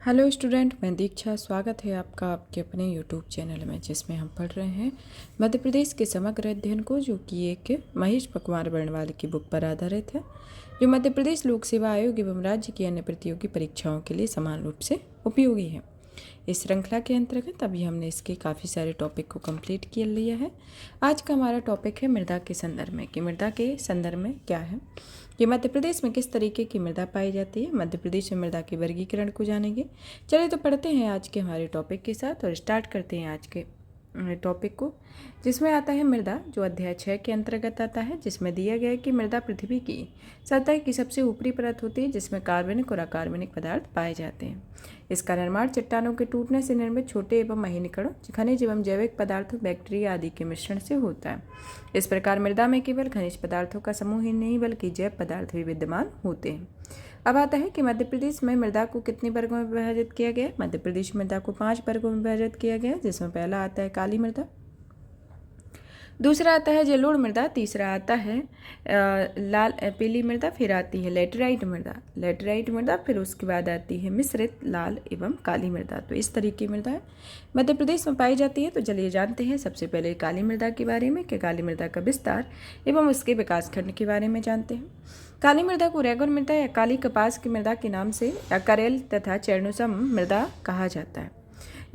Hello student, मैं दीक्षा। स्वागत है आपका आपके अपने यूट्यूब चैनल में, जिसमें हम पढ़ रहे हैं मध्य प्रदेश के समग्र अध्ययन को, जो कि एक महेश पकवार वर्णवाल की बुक पर आधारित है, जो मध्य प्रदेश लोक सेवा आयोग एवं राज्य की अन्य प्रतियोगी परीक्षाओं के लिए समान रूप से उपयोगी है। इस श्रृंखला के अंतर्गत अभी हमने इसके काफ़ी सारे टॉपिक को कंप्लीट कर लिया है। आज का हमारा टॉपिक है मृदा के संदर्भ में, कि मृदा के संदर्भ में क्या है, कि मध्य प्रदेश में किस तरीके की मृदा पाई जाती है। मध्य प्रदेश में मृदा के वर्गीकरण को जानेंगे। चलिए तो पढ़ते हैं आज के हमारे टॉपिक के साथ और स्टार्ट करते हैं आज के टॉपिक को, जिसमें आता है मृदा, जो अध्याय 6 के अंतर्गत आता है, जिसमें दिया गया है कि मृदा पृथ्वी की सतह की सबसे ऊपरी परत होती है, जिसमें कार्बनिक और अकार्बनिक पदार्थ पाए जाते हैं। इसका निर्माण चट्टानों के टूटने से निर्मित छोटे एवं महीन कणों, खनिज एवं जैविक पदार्थों, बैक्टीरिया आदि के मिश्रण से होता है। इस प्रकार मृदा में केवल खनिज पदार्थों का समूह ही नहीं, बल्कि जैव पदार्थ भी विद्यमान होते हैं। अब आता है कि मध्य प्रदेश में मृदा को कितने वर्गों में विभाजित किया गया है। मध्य प्रदेश मृदा को 5 वर्गों में विभाजित किया गया है, जिसमें पहला आता है काली मृदा, दूसरा आता है जलोढ़ मृदा, तीसरा आता है लाल पीली मृदा, फिर आती है लेटराइट मृदा, फिर उसके बाद आती है मिश्रित लाल एवं काली मृदा। तो इस तरीके की मृदा मध्य प्रदेश में पाई जाती है। तो चलिए जानते हैं सबसे पहले काली मृदा के बारे में, कि काली मृदा का विस्तार एवं उसके विकासखंड के बारे में जानते हैं। काली मृदा को रेगुन मृदा या काली कपास की मृदा के नाम से या करेल तथा चेर्नुसम मृदा कहा जाता है।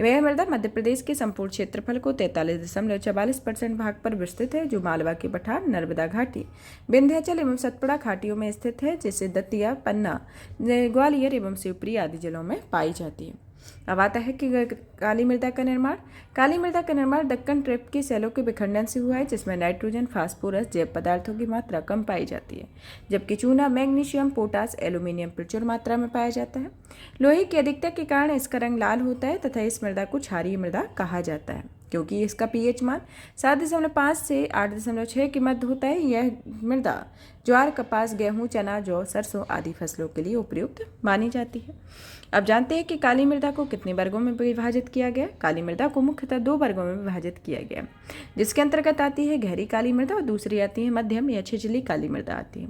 वह मृदा मध्य प्रदेश के संपूर्ण क्षेत्रफल को 43.44% भाग पर विस्तृत है, जो मालवा के पठार, नर्मदा घाटी, विंध्याचल एवं सतपुड़ा घाटियों में स्थित है, जिसे दतिया, पन्ना, ग्वालियर एवं शिवपुरी आदि जिलों में पाई जाती है। अब आता है कि काली मृदा का निर्माण। काली मृदा का निर्माण दक्कन ट्रेप के सेलों के विखंडन से हुआ है, जिसमें नाइट्रोजन, फास्फोरस जैव पदार्थों की मात्रा कम पाई जाती है, जबकि चूना, मैग्नीशियम, पोटास, एल्यूमिनियम प्रचुर मात्रा में पाया जाता है। लोहे की अधिकता के कारण इसका रंग लाल होता है तथा इस मृदा को क्षारीय मृदा कहा जाता है, क्योंकि इसका पीएच मान 7.5 से 8.6 के मध्य होता है। यह मृदा ज्वार, कपास, गेहूं, चना, जौ, सरसों आदि फसलों के लिए उपयुक्त मानी जाती है। अब जानते हैं कि काली मृदा को कितने वर्गों में विभाजित किया गया। काली मृदा को मुख्यतः 2 वर्गों में विभाजित किया गया, जिसके अंतर्गत आती है गहरी काली मृदा और दूसरी आती है मध्यम या छिछली काली मृदा आती है।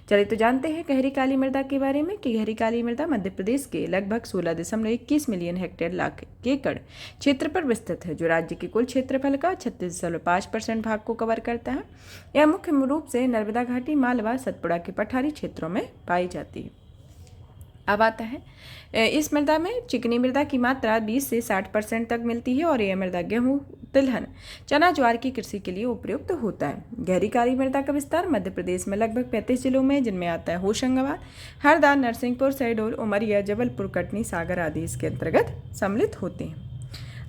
चलिए तो जानते हैं गहरी काली मृदा के बारे में, कि गहरी काली मृदा मध्य प्रदेश के लगभग 16.21 मिलियन हेक्टेयर लाख एकड़ क्षेत्र पर विस्तृत है, जो राज्य के कुल क्षेत्रफल का 36.5% भाग को कवर करता है। यह मुख्य रूप से नर्मदा घाटी, मालवा, सतपुड़ा के पठारी क्षेत्रों में पाई जाती है। अब आता है इस मृदा में चिकनी मृदा की मात्रा 20 से 60% तक मिलती है, और यह मृदा गेहूं, तिलहन, चना, ज्वार की कृषि के लिए उपयुक्त होता है। गहरी काली मृदा का विस्तार मध्य प्रदेश में लगभग 35 जिलों में, जिनमें आता है होशंगाबाद, हरदा, नरसिंहपुर, शहडोल, उमरिया, जबलपुर, कटनी, सागर आदि इसके अंतर्गत सम्मिलित होते हैं।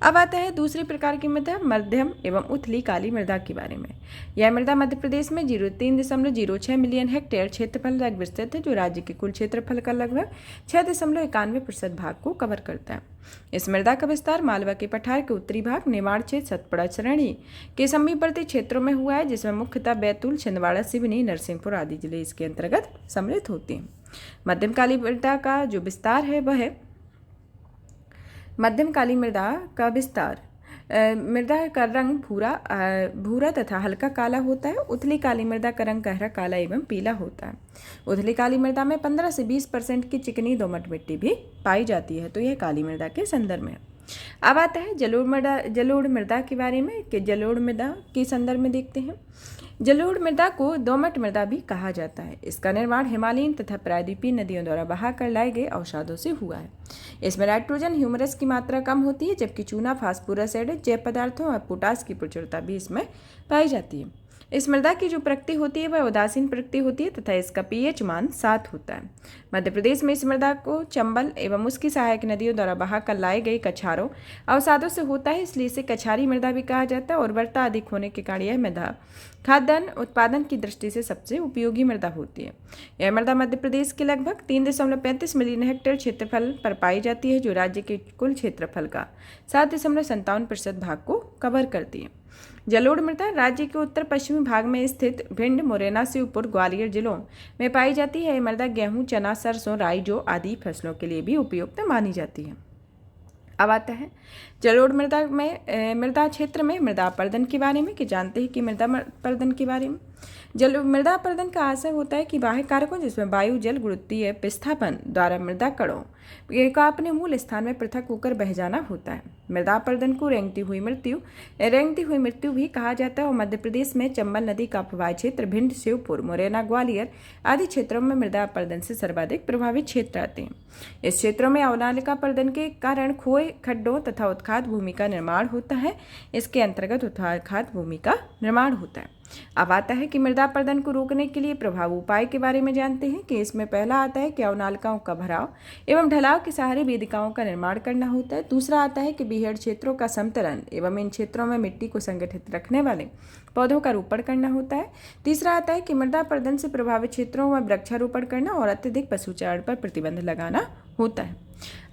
अब आता है दूसरी प्रकार की मृदा, मध्यम एवं उथली काली मृदा के बारे में। यह मृदा मध्य प्रदेश में 03.06 मिलियन हेक्टेयर क्षेत्रफल तक विस्तृत है, जो राज्य के कुल क्षेत्रफल का लगभग 6.91% भाग को कवर करता है। इस मृदा का विस्तार मालवा के पठार के उत्तरी भाग, निमाड़ क्षेत्र, सतपुड़ा श्रेणी के समीपवर्ती क्षेत्रों में हुआ है, जिसमें मुख्यतः बैतूल, छिंदवाड़ा, सिवनी, नरसिंहपुर आदि जिले इसके अंतर्गत सम्मिलित होते हैं। मध्यम काली मृदा का जो विस्तार है वह मध्यम काली मृदा का विस्तार मृदा का रंग भूरा तथा हल्का काला होता है। उथली काली मृदा का रंग गहरा काला एवं पीला होता है। उथली काली मृदा में 15 से 20% की चिकनी दोमट मिट्टी भी पाई जाती है। तो यह काली मृदा के संदर्भ में। अब आता है जलोढ़ मृदा के बारे में, कि जलोढ़ मृदा के संदर्भ में देखते हैं। जलोढ़ मृदा को दोमट मृदा भी कहा जाता है। इसका निर्माण हिमालयन तथा प्रायद्वीपीय नदियों द्वारा बहाकर लाए गए अवसादों से हुआ है। इसमें नाइट्रोजन, ह्यूमरस की मात्रा कम होती है, जबकि चूना, फास्फोरस, एड, जैव पदार्थों और पोटास की प्रचुरता भी इसमें पाई जाती है। इस मृदा की जो प्रकृति होती है वह उदासीन प्रकृति होती है तथा इसका पीएच मान 7 होता है। मध्य प्रदेश में इस मृदा को चंबल एवं उसकी सहायक नदियों द्वारा बहाकर लाए गए कछारों अवसादों से होता है, इसलिए इसे कछारी मृदा भी कहा जाता है। उर्वरता अधिक होने के कारण यह मृदा खाद्यान्न उत्पादन की दृष्टि से सबसे उपयोगी मृदा होती है। यह मृदा मध्य प्रदेश के लगभग 3.35 मिलियन हेक्टेयर क्षेत्रफल पर पाई जाती है, जो राज्य के कुल क्षेत्रफल का 7.57% भाग को कवर करती है। जलोढ़ मृदा राज्य के उत्तर पश्चिमी भाग में स्थित भिंड, मुरैना, शिवपुर, ग्वालियर जिलों में पाई जाती है। यह मृदा गेहूं, चना, सरसों, राई, जौ आदि फसलों के लिए भी उपयुक्त मानी जाती है। अब आता है जलोढ़ मृदा में मृदा क्षेत्र में मृदा अपर्दन के बारे में, कि जानते हैं कि मृदा अपर्दन के बारे में। जल मृदा अपर्दन का आशय होता है कि बाह्य कारकों जिसमें वायु, जल, गुरुत्वीय विस्थापन द्वारा मृदा कणों का अपने मूल स्थान में पृथक होकर बह जाना होता है। मृदा अपर्दन को रेंगती हुई मृत्यु भी कहा जाता है और मध्य प्रदेश में चंबल नदी का प्रवाह क्षेत्र, भिंड, शिवपुर, मुरैना, ग्वालियर आदि क्षेत्रों में मृदा अपर्दन से सर्वाधिक प्रभावित क्षेत्र आते हैं। इस क्षेत्रों में अवनालिका अपर्दन के कारण खोए, खड्डों तथा उत्खात भूमि का निर्माण होता है। इसके अंतर्गत उत्खात भूमि का निर्माण होता है। अब आता है कि मृदा अपर्दन को रोकने के लिए प्रभावी उपाय के बारे में जानते हैं कि इसमें पहला आता है कि अवनालिकाओं का भराव एवं ढलाव के सहारे वेदिकाओं का निर्माण करना होता है। दूसरा आता है कि बीहड़ क्षेत्रों का समतलन एवं इन क्षेत्रों में मिट्टी को संगठित रखने वाले पौधों का रोपण करना होता है। तीसरा आता है कि मृदा अपर्दन से प्रभावित क्षेत्रों में वृक्षारोपण करना और अत्यधिक पशुचारण पर प्रतिबंध लगाना होता है।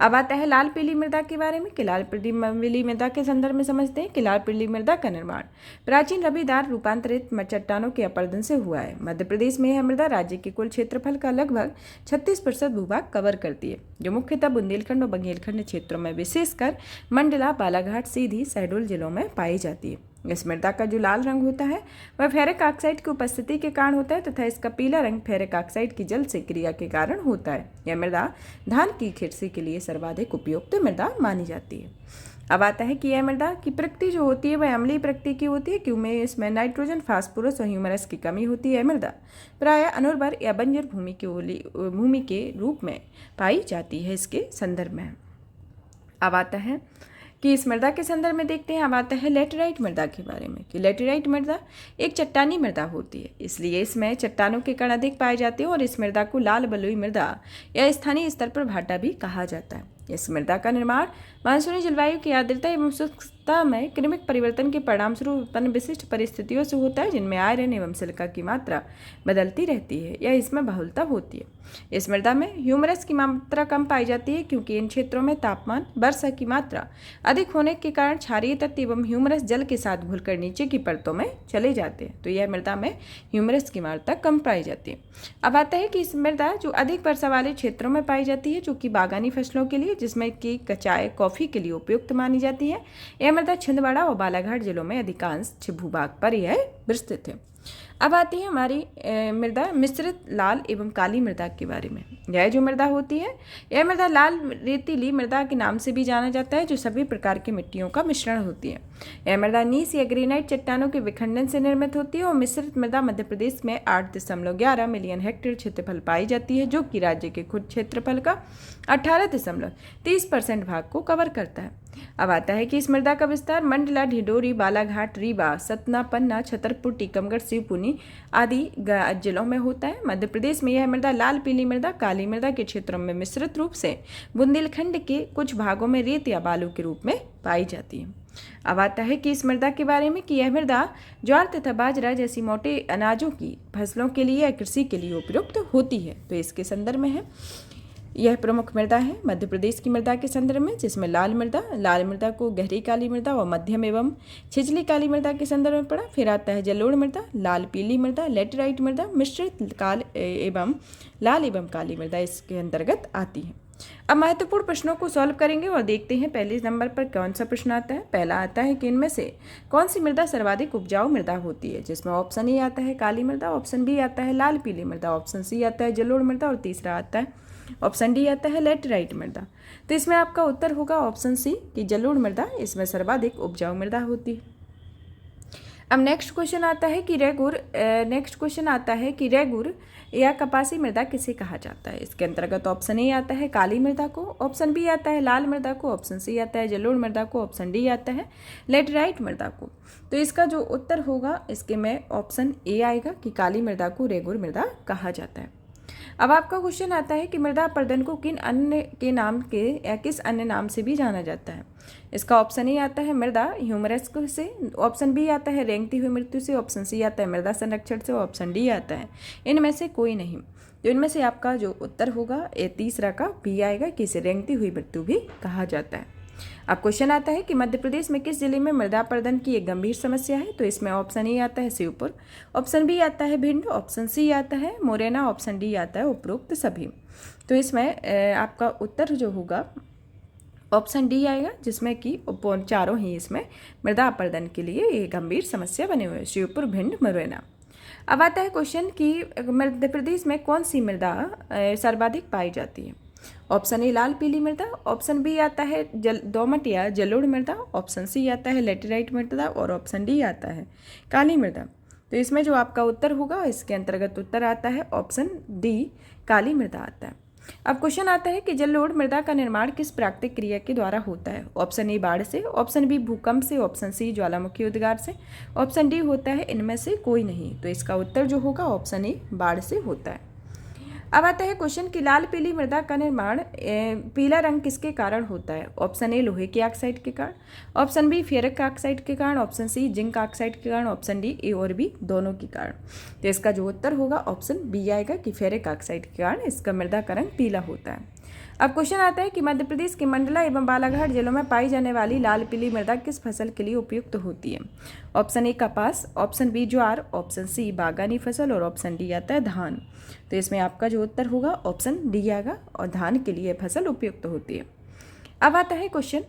अब आता है लाल पीली मृदा के बारे में कि लाल पीली मृदा के संदर्भ में समझते हैं कि लाल पीली मृदा का निर्माण प्राचीन रबीदार रूपांतरित चट्टानों के अपर्दन से हुआ है। मध्य प्रदेश में यह मृदा राज्य के कुल क्षेत्रफल का लगभग 36% भूभाग कवर करती है, जो मुख्यतः बुंदेलखंड और बघेलखंड क्षेत्रों में विशेषकर मंडला, बालाघाट, सीधी, शहडोल जिलों में पाई जाती है। इस मृदा का जो लाल रंग होता है वह फेरिक ऑक्साइड की उपस्थिति के कारण होता है तथा इसका पीला रंग फेरिक ऑक्साइड की जल से क्रिया के कारण होता है। यह मृदा धान की खेती के लिए सर्वाधिक उपयुक्त मृदा मानी जाती है। अब आता है कि यह मृदा की प्रकृति जो होती है वह अम्लीय प्रकृति की होती है, क्योंकि इसमें नाइट्रोजन, फास्फोरस और ह्यूमरस की कमी होती है। मृदा प्रायः अनुर्वर या बंजर भूमि के रूप में पाई जाती है। इसके संदर्भ में अब आता है कि इस मृदा के संदर्भ में देखते हैं। अब आता है लेटेराइट मृदा के बारे में कि लेटेराइट मृदा एक चट्टानी मृदा होती है, इसलिए इसमें चट्टानों के कण अधिक पाए जाते हैं और इस मृदा को लाल बलुई मृदा या स्थानीय स्तर पर भाटा भी कहा जाता है। इस मृदा का निर्माण मानसूनी जलवायु की आर्द्रता एवं शुष्कता में क्रमिक परिवर्तन के परिणामस्वरूप उत्पन्न विशिष्ट परिस्थितियों से होता है, जिनमें आयरन एवं सिलिका की मात्रा बदलती रहती है या इसमें बहुलता होती है। इस मृदा में ह्यूमरस की मात्रा कम पाई जाती है, क्योंकि इन क्षेत्रों में तापमान, वर्षा की मात्रा अधिक होने के कारण क्षारीय तत्व एवं ह्यूमरस जल के साथ घुलकर नीचे की परतों में चले जाते हैं, तो यह मृदा में ह्यूमरस की मात्रा कम पाई जाती है। अब आता है कि इस मृदा जो अधिक वर्षा वाले क्षेत्रों में पाई जाती है, जो कि बागानी फसलों के लिए, जिसमें कि चाय, कॉफी के लिए उपयुक्त मानी जाती है। यह मृदा छिंदवाड़ा और बालाघाट जिलों में अधिकांश भूभाग पर यह विस्तृत है। अब आती है हमारी मृदा मिश्रित लाल एवं काली मृदा के बारे में। यह जो मृदा होती है यह मृदा लाल रेतीली मृदा के नाम से भी जाना जाता है, जो सभी प्रकार की मिट्टियों का मिश्रण होती है। यह मृदा नीस या ग्रेनाइट चट्टानों के विखंडन से निर्मित होती है और मिश्रित मृदा मध्य प्रदेश में 8.11 मिलियन हेक्टेयर क्षेत्रफल पाई जाती है, जो कि राज्य के खुद क्षेत्रफल का 18.30% भाग को कवर करता है। अब आता है कि इस मृदा का विस्तार मंडला, ढिंडोरी, बालाघाट, रीवा, सतना, पन्ना, छतरपुर, टीकमगढ़, शिवपुरी आदि जिलों में होता है। मध्य प्रदेश में यह मृदा लाल पीली मृदा, काली मृदा के क्षेत्रों में मिश्रित रूप से बुंदेलखंड के कुछ भागों में रेत या बालू के रूप में पाई जाती है। अब आता है कि इस मृदा के बारे में कि यह मृदा ज्वार तथा बाजरा जैसी मोटे अनाजों की फसलों के लिए या कृषि के लिए उपयुक्त होती है, तो इसके संदर्भ में है। यह प्रमुख मृदा है मध्य प्रदेश की मृदा के संदर्भ में, जिसमें लाल मृदा को गहरी काली मृदा और मध्यम एवं छिछली काली मृदा के संदर्भ में पड़ा। फिर आता है जलोढ़ मृदा, लाल पीली मृदा, लेटेराइट मृदा, मिश्रित लाल एवं काली मृदा इसके अंतर्गत आती है। अब महत्वपूर्ण प्रश्नों को सॉल्व करेंगे और देखते हैं पहले नंबर पर कौन सा प्रश्न आता है। पहला आता है कि इनमें से कौन सी मृदा सर्वाधिक उपजाऊ मृदा होती है, जिसमें ऑप्शन ए आता है काली मृदा, ऑप्शन बी आता है लाल पीली मृदा, ऑप्शन सी आता है जलोढ़ मृदा और तीसरा आता है ऑप्शन डी आता है लेटेराइट मृदा। तो इसमें आपका उत्तर होगा ऑप्शन सी कि जलोढ़ मृदा इसमें सर्वाधिक उपजाऊ मृदा होती है। अब नेक्स्ट क्वेश्चन आता है कि रेगुर या कपासी मृदा किसे कहा जाता है। इसके अंतर्गत ऑप्शन ए आता है काली मृदा को, ऑप्शन बी आता है लाल मृदा को, ऑप्शन सी आता है जलोढ़ मृदा को, ऑप्शन डी आता है लेटेराइट मृदा को। तो इसका जो उत्तर होगा इसके में ऑप्शन ए आएगा कि काली मृदा को रेगुर मृदा कहा जाता है। अब आपका क्वेश्चन आता है कि मृदा अपर्दन को किस अन्य नाम से भी जाना जाता है। इसका ऑप्शन ए आता है मृदा ह्यूमरस से, ऑप्शन बी आता है रेंगती हुई मृत्यु से, ऑप्शन सी आता है मृदा संरक्षण से, ऑप्शन डी आता है इनमें से कोई नहीं। तो इनमें से आपका जो उत्तर होगा ये तीसरा का बी आएगा कि इसे रेंगती हुई मृत्यु भी कहा जाता है। अब क्वेश्चन आता है कि मध्य प्रदेश में किस जिले में मृदा अपर्दन की एक गंभीर समस्या है। तो इसमें ऑप्शन ए आता है शिवपुर, ऑप्शन बी आता है भिंड, ऑप्शन सी आता है मुरैना, ऑप्शन डी आता है उपरोक्त सभी। तो इसमें आपका उत्तर जो होगा ऑप्शन डी आएगा, जिसमें कि चारों ही इसमें मृदा अपर्दन के लिए एक गंभीर समस्या बने हुए हैं, शिवपुर, भिंड, मुरैना। अब आता है क्वेश्चन कि मध्य प्रदेश में कौन सी मृदा सर्वाधिक पाई जाती है। ऑप्शन ए लाल पीली मृदा, ऑप्शन बी आता है दोमट या जलोढ़ मृदा, ऑप्शन सी आता है लेटेराइट मृदा और ऑप्शन डी आता है काली मृदा। तो इसमें जो आपका उत्तर होगा, इसके अंतर्गत उत्तर आता है ऑप्शन डी काली मृदा आता है। अब क्वेश्चन आता है कि जलोढ़ मृदा का निर्माण किस प्राकृतिक क्रिया के द्वारा होता है। ऑप्शन ए बाढ़ से, ऑप्शन बी भूकंप से, ऑप्शन सी ज्वालामुखी उद्गार से, ऑप्शन डी होता है इनमें से कोई नहीं। तो इसका उत्तर जो होगा ऑप्शन ए बाढ़ से होता है। अब आता है क्वेश्चन कि लाल पीली मृदा का निर्माण पीला रंग किसके कारण होता है। ऑप्शन ए लोहे के ऑक्साइड के कारण, ऑप्शन बी फेरक ऑक्साइड के कारण, ऑप्शन सी जिंक ऑक्साइड के कारण, ऑप्शन डी ए और बी दोनों के कारण। तो इसका जो उत्तर होगा ऑप्शन बी आएगा कि फेरक ऑक्साइड के कारण इसका मृदा का रंग पीला होता है। अब क्वेश्चन आता है कि मध्य प्रदेश के मंडला एवं बालाघाट जिलों में पाई जाने वाली लाल पीली मृदा किस फसल के लिए उपयुक्त होती है। ऑप्शन ए कपास, ऑप्शन बी ज्वार, ऑप्शन सी बागानी फसल और ऑप्शन डी आता है धान। तो इसमें आपका जो उत्तर होगा ऑप्शन डी आएगा और धान के लिए फसल उपयुक्त होती है। अब आता है क्वेश्चन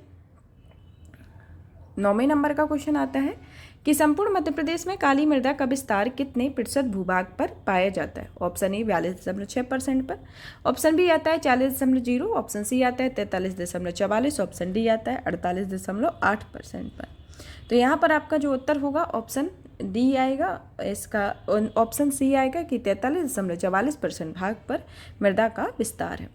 9वें नंबर का क्वेश्चन आता है कि संपूर्ण मध्य प्रदेश में काली मृदा का विस्तार कितने प्रतिशत भूभाग पर पाया जाता है। ऑप्शन ए 42.6% पर, ऑप्शन बी आता है 40.0, ऑप्शन सी आता है 43.44, ऑप्शन डी आता है 48.8% पर। तो यहाँ पर आपका जो उत्तर होगा ऑप्शन डी आएगा, इसका ऑप्शन सी आएगा कि 43.44% भाग पर मृदा का विस्तार है।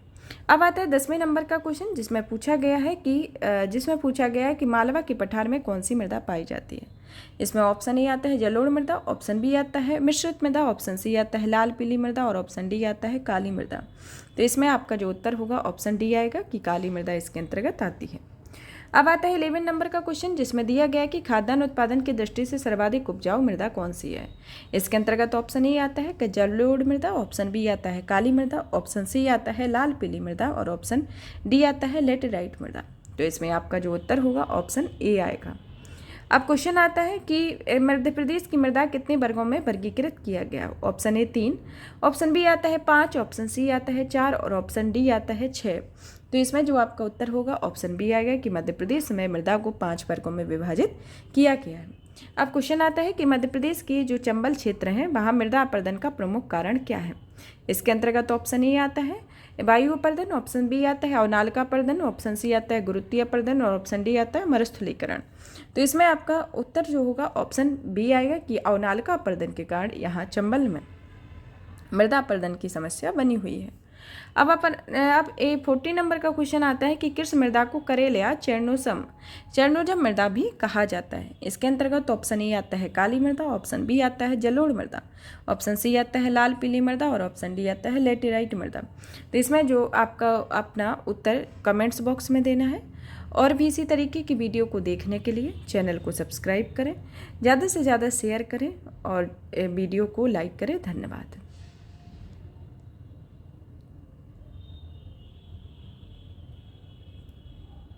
अब आता है 10वें नंबर का क्वेश्चन जिसमें पूछा गया है कि मालवा के पठार में कौन सी मृदा पाई जाती है। इसमें ऑप्शन ए आता है जलोढ़ मृदा, ऑप्शन बी आता है मिश्रित मृदा, ऑप्शन सी आता है लाल पीली मृदा और ऑप्शन डी आता है काली मृदा। तो इसमें आपका जो उत्तर होगा ऑप्शन डी आएगा कि काली मृदा इसके अंतर्गत आती है। अब आता है 11 नंबर का क्वेश्चन जिसमें दिया गया है कि खाद्यान्न उत्पादन की दृष्टि से सर्वाधिक उपजाऊ मृदा कौन सी है। इसके अंतर्गत ऑप्शन ए आता है कि जलोढ़ मृदा, ऑप्शन बी आता है काली मृदा, ऑप्शन सी आता है लाल पीली मृदा और ऑप्शन डी आता है लेटेराइट मृदा। तो इसमें आपका जो उत्तर होगा ऑप्शन ए आएगा। अब क्वेश्चन आता है कि मध्य प्रदेश की मृदा कितने वर्गों में वर्गीकृत किया गया। ऑप्शन ए 3, ऑप्शन बी आता है 5, ऑप्शन सी आता है 4 और ऑप्शन डी आता है 6। तो इसमें जो आपका उत्तर होगा ऑप्शन बी आएगा कि मध्य प्रदेश में मृदा को 5 वर्गों में विभाजित किया गया है। अब क्वेश्चन आता है कि मध्य प्रदेश के जो चंबल क्षेत्र हैं वहाँ मृदा अपर्दन का प्रमुख कारण क्या है। इसके अंतर्गत ऑप्शन ए आता है वायु अपर्दन, ऑप्शन बी आता है अवनालिका अपर्दन, ऑप्शन सी आता है गुरुत्वीय अपर्दन और ऑप्शन डी आता है मरुस्थलीकरण। तो इसमें आपका उत्तर जो होगा ऑप्शन बी आएगा कि अवनालिका अपर्दन के कारण यहाँ चंबल में मृदा अपर्दन की समस्या बनी हुई है। अब 40 नंबर का क्वेश्चन आता है कि किस मृदा को करेल या चरणोजम मृदा भी कहा जाता है। इसके अंतर्गत ऑप्शन ए आता है काली मृदा, ऑप्शन बी आता है जलोढ़ मृदा, ऑप्शन सी आता है लाल पीली मृदा और ऑप्शन डी आता है लेटेराइट मृदा। तो इसमें जो आपका अपना उत्तर कमेंट्स बॉक्स में देना है। और भी इसी तरीके की वीडियो को देखने के लिए चैनल को सब्सक्राइब करें, ज़्यादा से ज़्यादा शेयर करें और वीडियो को लाइक करें। धन्यवाद।